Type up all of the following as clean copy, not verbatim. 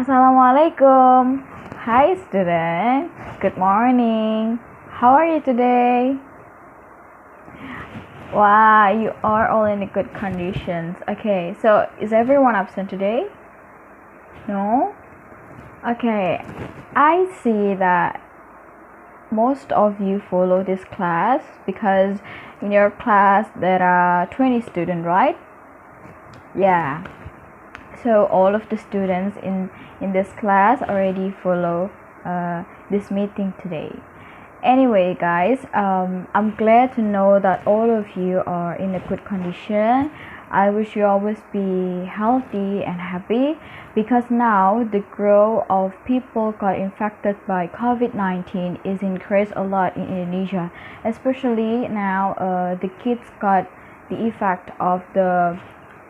Assalamualaikum. Hi student. Good morning. How are you today? Wow, you are all in good conditions. Okay, so is everyone absent today? No? Okay, I see that most of you follow this class because in your class there are 20 students, right? Yeah. So all of the students in this class already follow this meeting today. Anyway guys, I'm glad to know that all of you are in a good condition. I wish you always be healthy and happy because now the growth of people got infected by COVID-19 is increased a lot in Indonesia, especially now the kids got the effect of the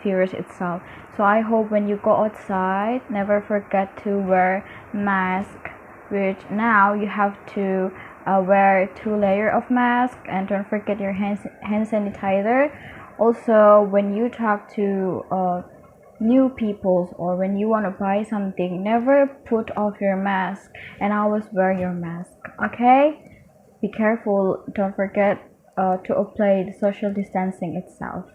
virus itself. So I hope when you go outside, never forget to wear mask, which now you have to wear 2 layers of mask, and don't forget your hand sanitizer. Also, when you talk to new people or when you want to buy something, never put off your mask and always wear your mask. Okay, be careful. Don't forget to apply the social distancing itself.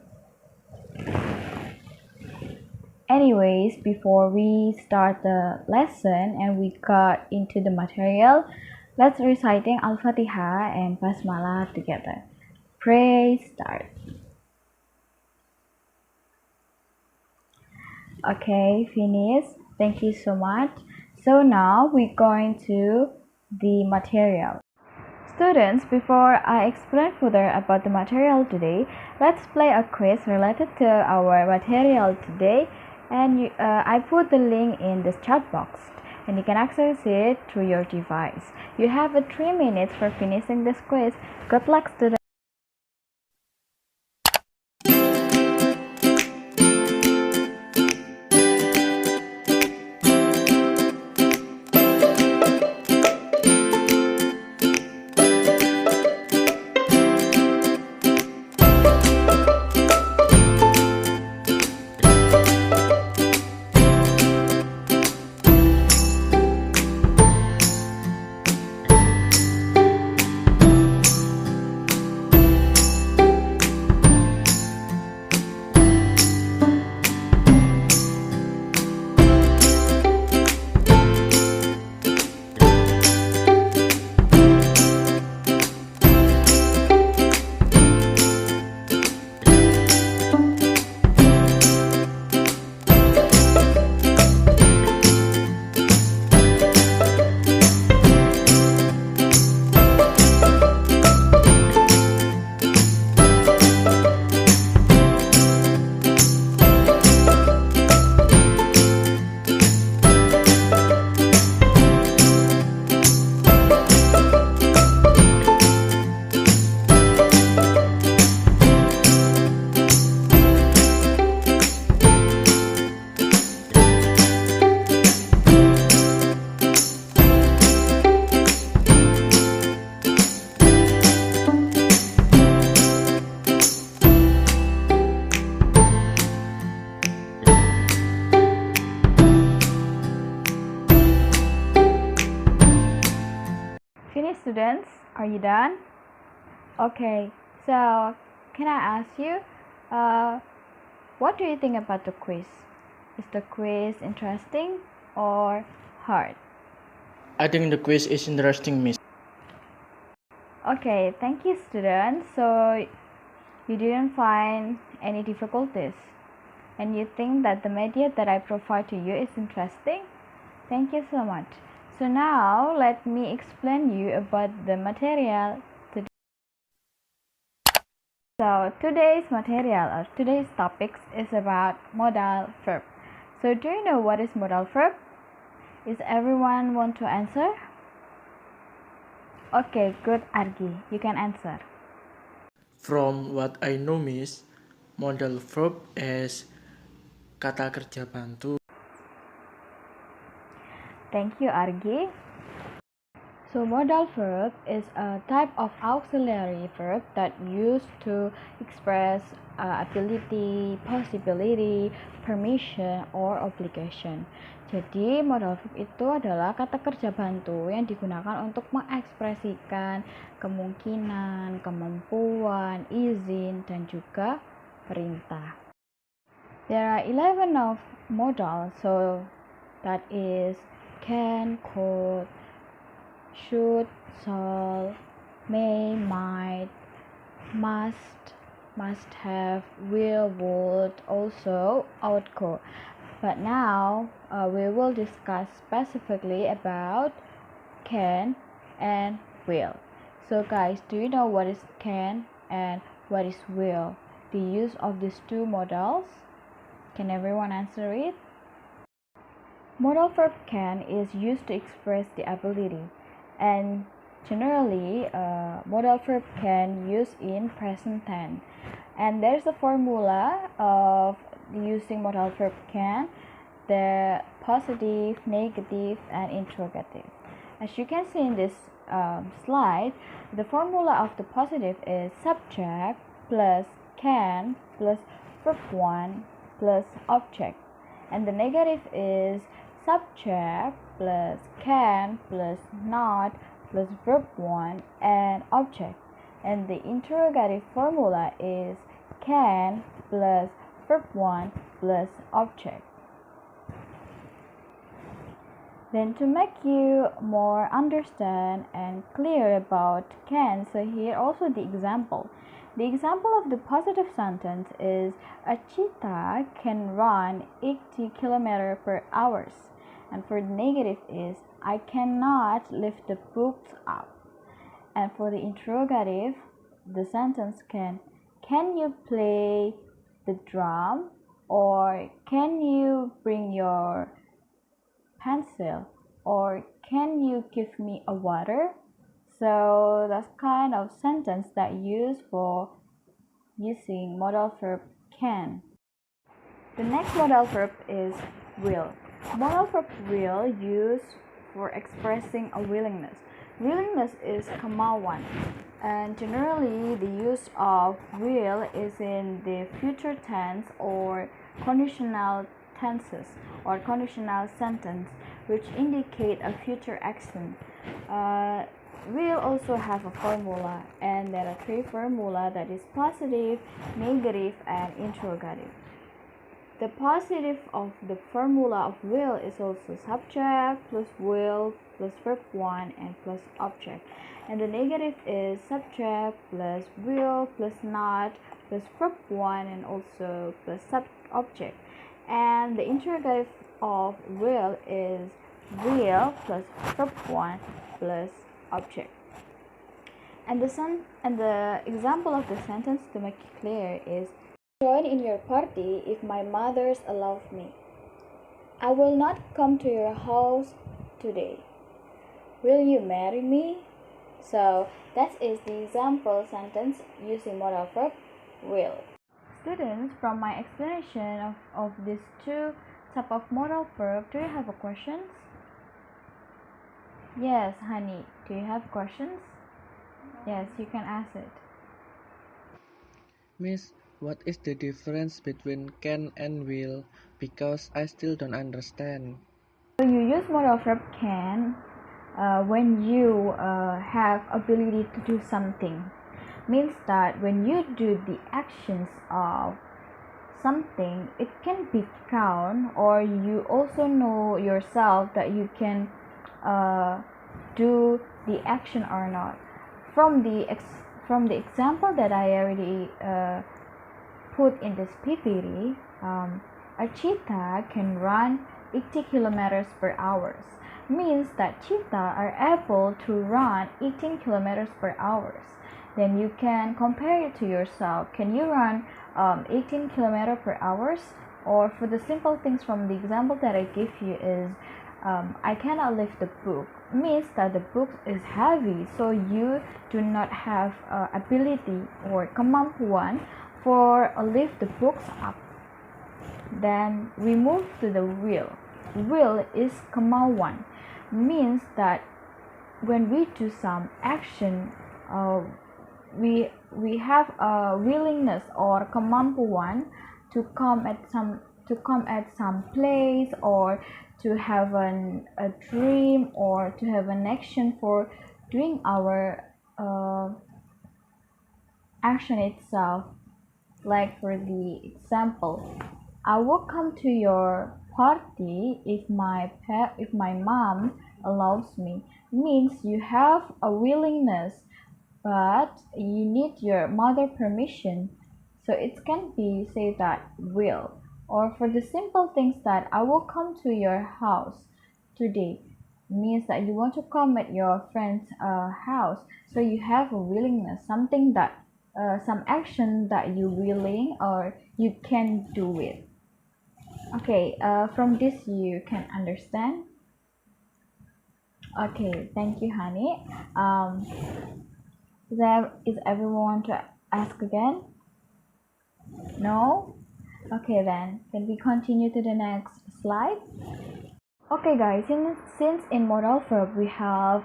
Anyways, before we start the lesson and we got into the material, let's reciting Al-Fatihah and Basmalah together. Pray start. Okay, finish. Thank you so much. So now we're going to the material. Students, before I explain further about the material today, let's play a quiz related to our material today. And I put the link in this chat box and you can access it through your device. You have 3 minutes for finishing this quiz. Good luck, students. Finish, students? Are you done? Okay, so can I ask you, what do you think about the quiz? Is the quiz interesting or hard? I think the quiz is interesting, Miss. Okay, thank you, students. So you didn't find any difficulties and you think that the media that I provide to you is interesting? Thank you so much. So now let me explain you about the material today. So today's material or today's topics is about modal verb. So do you know what is modal verb? Is everyone want to answer? Okay, good, Argi. You can answer. From what I know, Miss, modal verb is kata kerja bantu. Thank you, Argi. So modal verb is a type of auxiliary verb that used to express ability, possibility, permission, or obligation. Jadi modal verb itu adalah kata kerja bantu yang digunakan untuk mengekspresikan kemungkinan, kemampuan, izin, dan juga perintah. There are 11 of modal, so that is can, could, should, shall, may, might, must have, will, would, also, ought, could. But now we will discuss specifically about can and will. So guys, do you know what is can and what is will? The use of these two modals? Can everyone answer it? Modal verb can is used to express the ability, and generally modal verb can used in present tense. And there's a formula of using modal verb can: the positive, negative, and interrogative. As you can see in this slide, the formula of the positive is subject plus can plus verb 1 plus object, and the negative is subject plus can plus not plus verb 1 and object, and the interrogative formula is can plus verb 1 plus object. Then to make you more understand and clear about can, so here also the example. The example of the positive sentence is a cheetah can run 80 km per hour. And for the negative is I cannot lift the books up. And for the interrogative, the sentence can you play the drum, or can you bring your pencil, or can you give me a water? So that's kind of sentence that used for using modal verb can. The next modal verb is will. Modal verb will used for expressing a willingness. Willingness is kemauan, and generally the use of will is in the future tense or conditional tenses or conditional sentence, which indicate a future action. Will also have a formula, and there are three formula, that is positive, negative, and interrogative. The positive of the formula of will is also subject plus will plus verb 1 and plus object, and the negative is subject plus will plus not plus verb 1 and also plus object, and the interrogative of will is will plus verb 1 plus object. And the example of the sentence, to make it clear, is join in your party if my mother's allows me. I will not come to your house today. Will you marry me? So that is the example sentence using modal verb will. Students, from my explanation of these two type of modal verb, do you have a questions? Yes, honey. Do you have questions? Yes, you can ask it. Miss, what is the difference between can and will? Because I still don't understand. So you use modal verb can when you have ability to do something. Means that when you do the actions of something, it can be count, or you also know yourself that you can do the action or not. From the example that I already put in this PPT, a cheetah can run 80 kilometers per hour. Means that cheetah are able to run 18 kilometers per hour. Then you can compare it to yourself. Can you run 18 kilometers per hour? Or for the simple things from the example that I give you is I cannot lift the book. Means that the book is heavy, so you do not have ability or kemampuan for lift the books up. Then we move to the will. Will is kemauan. Means that when we do some action, we have a willingness or kemampuan to come at some place, or to have a dream, or to have an action for doing our action itself. Like for the example, I will come to your party if my mom allows me. Means you have a willingness, but you need your mother permission. So it can be say that will. Or for the simple things that I will come to your house today, means that you want to come at your friend's house. So you have a willingness, something that some action that you willing or you can do it. Okay, from this you can understand. Okay, thank you, honey. Is everyone to ask again? No? Okay, then can we continue to the next slide? Okay, guys, since in modal verb we have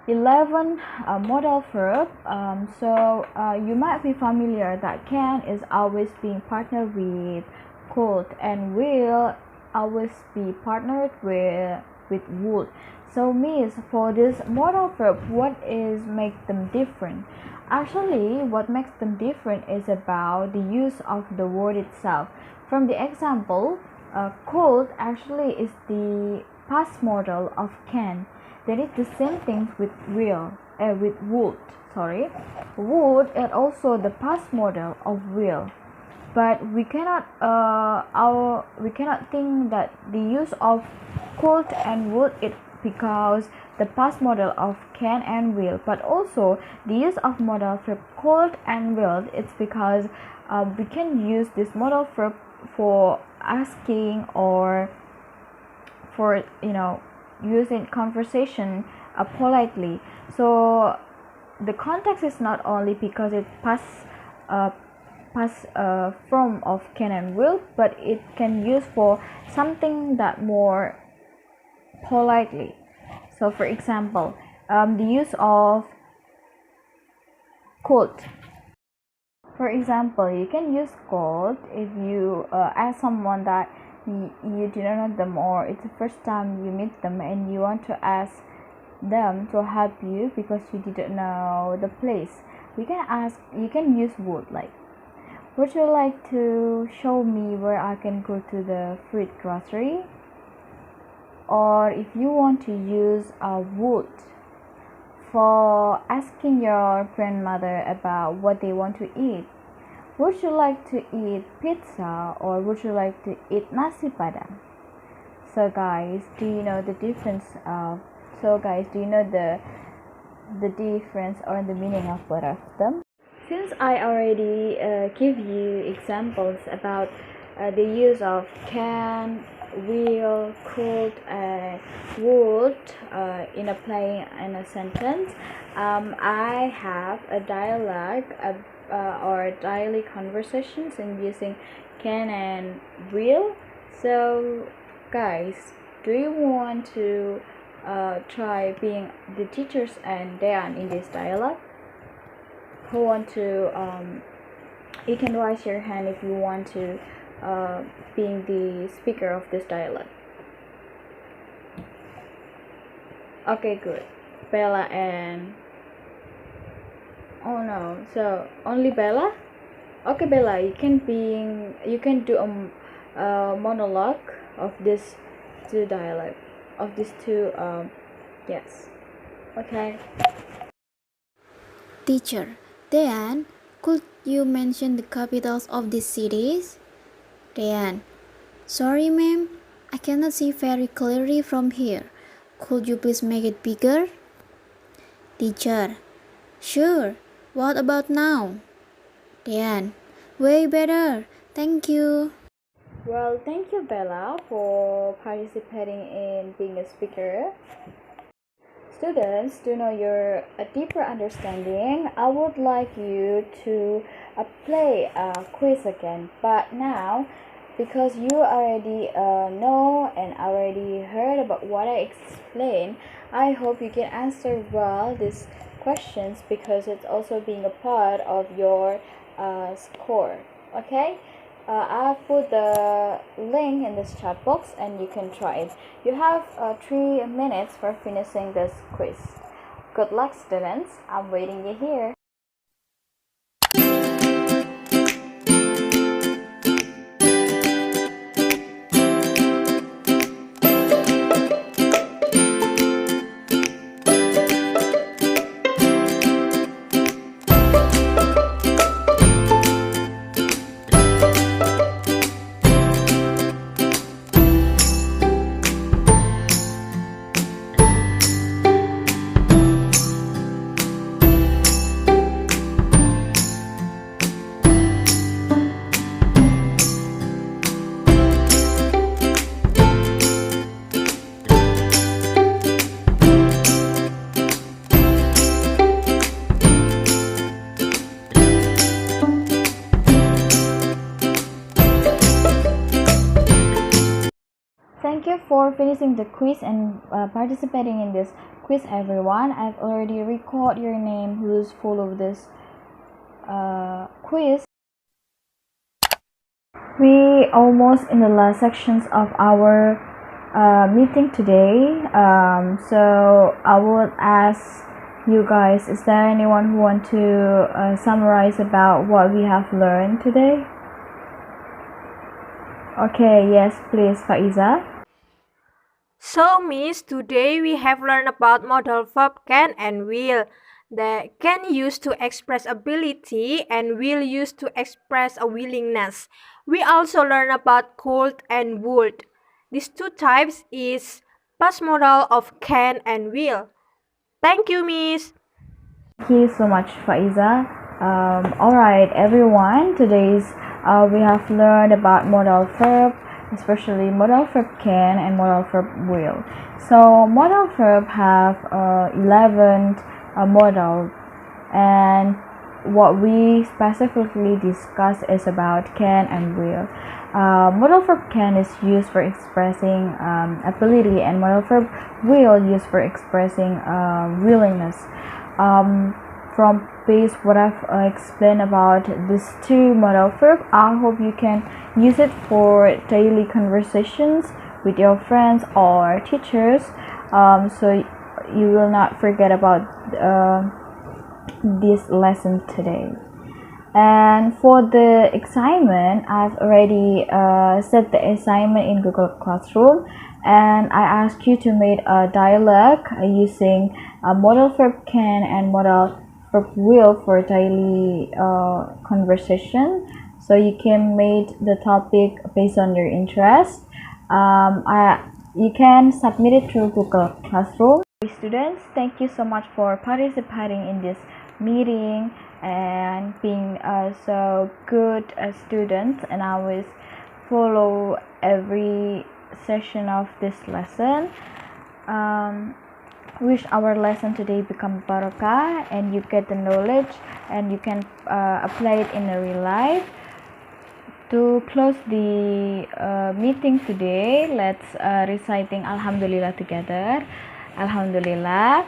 11 modal verb, so you might be familiar that can is always being partnered with could, and will always be partnered with would. So means for this modal verb, what is make them different? Actually, what makes them different is about the use of the word itself. From the example, could actually is the past model of can. That is the same thing with with would. Sorry, would is also the past model of will, but we cannot think that the use of could and would it because the past model of can and will, but also the use of modal verb could and will. It's because we can use this modal verb for asking or for using conversation politely. So the context is not only because it past form of can and will, but it can use for something that more politely. So for example, the use of could. For example, you can use could if you ask someone that you do not know them, or it's the first time you meet them and you want to ask them to help you because you didn't know the place. You can use would, like, would you like to show me where I can go to the fruit grocery? Or if you want to use a would for asking your grandmother about what they want to eat, would you like to eat pizza or would you like to eat nasi padang? So guys, do you know the difference the difference or the meaning of both of them? Since I already give you examples about the use of can, will, could, would in a play in a sentence, I have a dialogue or daily conversations in using can and will. So guys, do you want to try being the teachers and Dan in this dialogue? Who want to you can raise your hand if you want to being the speaker of this dialogue. Okay, good. Bella and oh no, so only Bella? Okay, Bella, you can do a monologue of these two dialogue of these two yes. Okay. Teacher, Dayan, could you mention the capitals of these cities? Dayan, sorry ma'am, I cannot see very clearly from here. Could you please make it bigger? Teacher, sure. What about now? Dayan, way better. Thank you. Well, thank you, Bella, for participating in being a speaker. Students, to know your deeper understanding, I would like you to play a quiz again. But now, because you already know and already heard about what I explained, I hope you can answer well these questions because it's also being a part of your score. Okay, I'll put the link in this chat box and you can try it. You have 3 minutes for finishing this quiz. Good luck, students. I'm waiting you here. Thank you for finishing the quiz and participating in this quiz, everyone. I've already recorded your name who's follow this quiz. We almost in the last sections of our meeting today. So I would ask you guys, is there anyone who want to summarize about what we have learned today? Okay, yes, please, Faiza. So, Miss, today we have learned about modal verb can and will. The can used to express ability and will used to express a willingness. We also learn about could and would. These two types is past modal of can and will. Thank you, Miss. Thank you so much, Faiza. Alright, everyone, today's we have learned about modal verb, especially modal verb can and modal verb will. So modal verb have 11 modal, and what we specifically discuss is about can and will. Modal verb can is used for expressing ability, and modal verb will used for expressing willingness. From base what I've explained about these two modal verb, I hope you can use it for daily conversations with your friends or teachers, so you will not forget about this lesson today. And for the assignment, I've already set the assignment in Google Classroom, and I ask you to make a dialogue using modal verb can and modal verb will for daily conversation. So you can make the topic based on your interest. You can submit it through Google Classroom. Students, thank you so much for participating in this meeting and being so good students, and I always follow every session of this lesson. Wish our lesson today become barakah and you get the knowledge and you can apply it in a real life. To close the meeting today, let's reciting Alhamdulillah together. Alhamdulillah.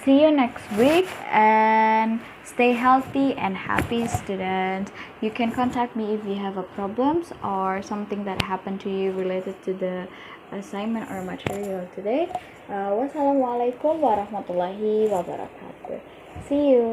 See you next week and stay healthy and happy, students. You can contact me if you have a problems or something that happened to you related to the assignment or material today. Wassalamualaikum warahmatullahi wabarakatuh. See you.